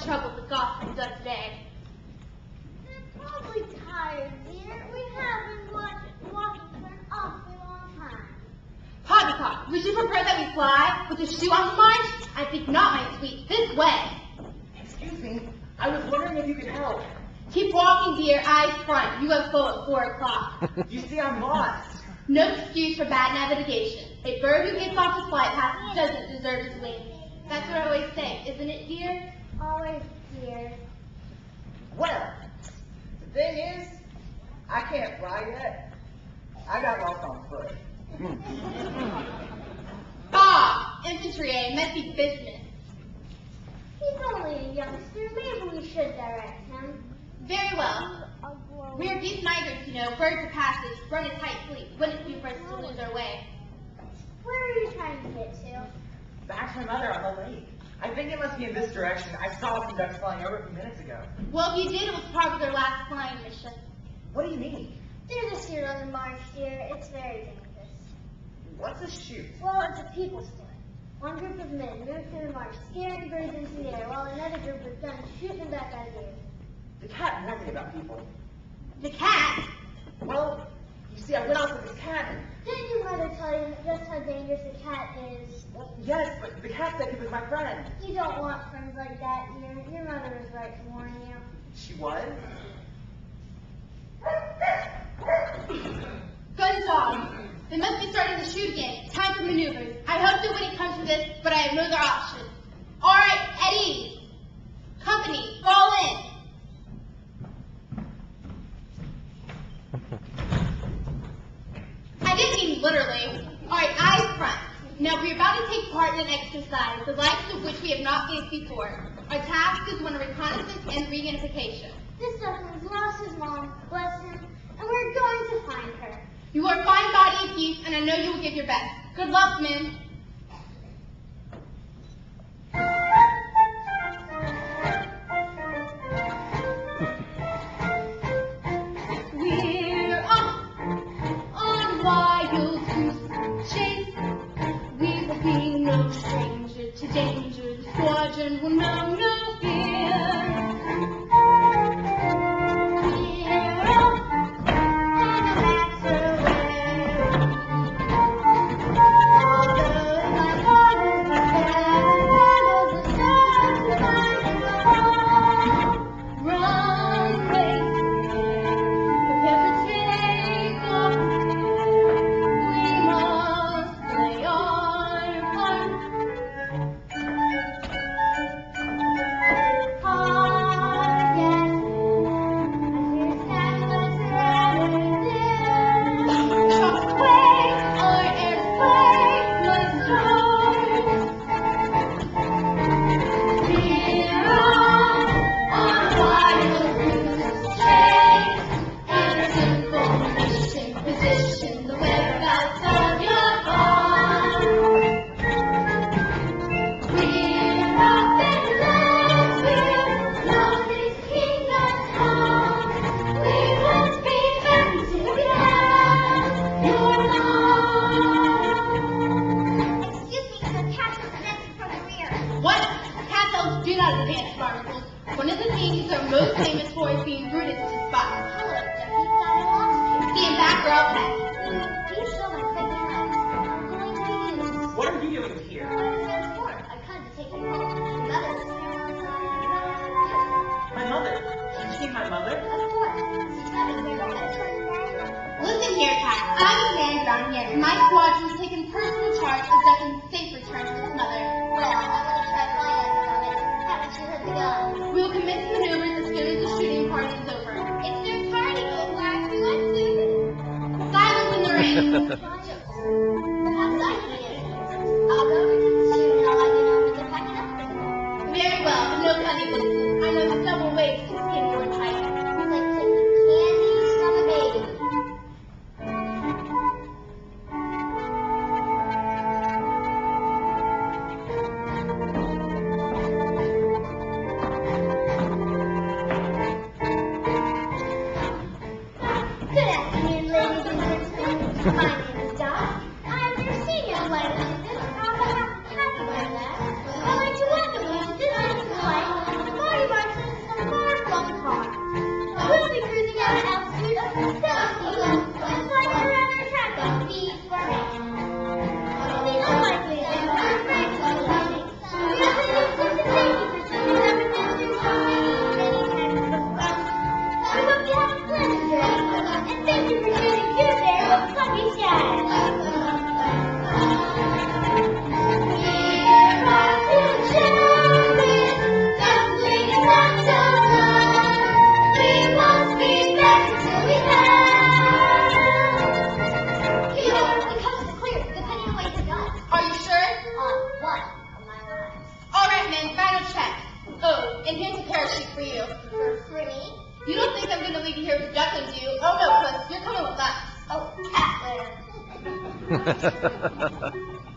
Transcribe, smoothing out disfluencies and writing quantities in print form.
trouble the Gotham done today. They're probably tired, dear. We haven't walked for an awfully long time. Poppycock, would you prefer that we fly with a shoe on the march? I think not, my sweet. This way. Excuse me, I was wondering if you could help. Keep walking, dear. Eyes front. You have full at 4 o'clock. You see, I'm lost. No excuse for bad navigation. A bird who gets off the flight path doesn't deserve his wings. That's what I always say, isn't it, dear? Always, dear. Well, the thing is, I can't fly yet. I got lost on foot. Ah, infantry, eh? Messy business. He's only a youngster. Maybe we should direct him. Very well. We are geese migrants, you know, birds of passage, run a tight fleet. Wouldn't be for us to lose our way. Where are you trying to get to? Back to my mother on the lake. I think it must be in this direction. I saw some ducks flying over a few minutes ago. Well, if you did, it was part of their last flying mission. What do you mean? They're just here on the march, dear. It's very dangerous. What's a shoot? Well, it's a people sport. One group of men move through the march, scaring birds into the air, while another group of guns shoot them back out of the air. The cat warned me about people. The cat? Well, you see, I went off with this cat. Didn't your mother tell you just how dangerous a cat is? Well, yes, but the cat said he was my friend. You don't want friends like that, dear. Your mother was right to warn you. She was? Good dog. They must be starting to shoot again. Time for maneuvers. I hope that when it comes to this, but I have no other option. All right, at ease. Company, fall in. I didn't mean literally. All right, eyes front. Now we're about to take part in an exercise, the likes of which we have not faced before. Our task is one of reconnaissance and reunification. This gentleman's lost his mom, bless him, and we're going to find her. You are a fine body of geese, and I know you will give your best. Good luck, men. We're off on wild goose chase. We will be no stranger to danger. The squadron will know no fear. We're off, and no matter where. Although my heart is sad, follow the stars to find the home. Run, race, prepare for take off. We must play our part. Hard, yes, as your satellites rather dim. Trust way, our airplane must soar. We're on wild goose chase. In a simple mission, position the whereabouts of your farm. We're off and let's we'll know this kingdom's home. We must be friends if we have your love. Excuse me, the cat is dancing from the rear. What? Castles do not advance barnacles. One of the things they're most famous for is being rooted to spot. Hello, Ducky. Thought I lost Stand back or I'll pet. you. These children said you left. I'm going to use. What are you doing here? What is there for? I come to take you home. Your mother was here outside. My mother. You see my mother? Of course. She's having very good. Listen here, Cat. I'm a man down here, and my squadron has taken personal charge of Duncan's safe return to his mother. Well, I'm going to try flying at the moment. Haven't you heard the gun? We will commence maneuvers as soon as the shooting party is over. It's their party, but why are we going to? Silence in the ring. Perhaps I can get it. I'll go over to the shoot and I'll let you know when they're packing up. Very well, but no funny business. I know the several ways to skin your tight. It's like taking candy from a baby. Good afternoon, ladies and gentlemen. My name is Dot. I'm your senior flight attendant on behalf of Captain Lab. I'd like to welcome you to this year's flight, 41 And here's a parachute for you. For free? You don't think I'm gonna leave you here with ducklings, do you? Oh no, Puss, you're coming with us. Oh, cat litter.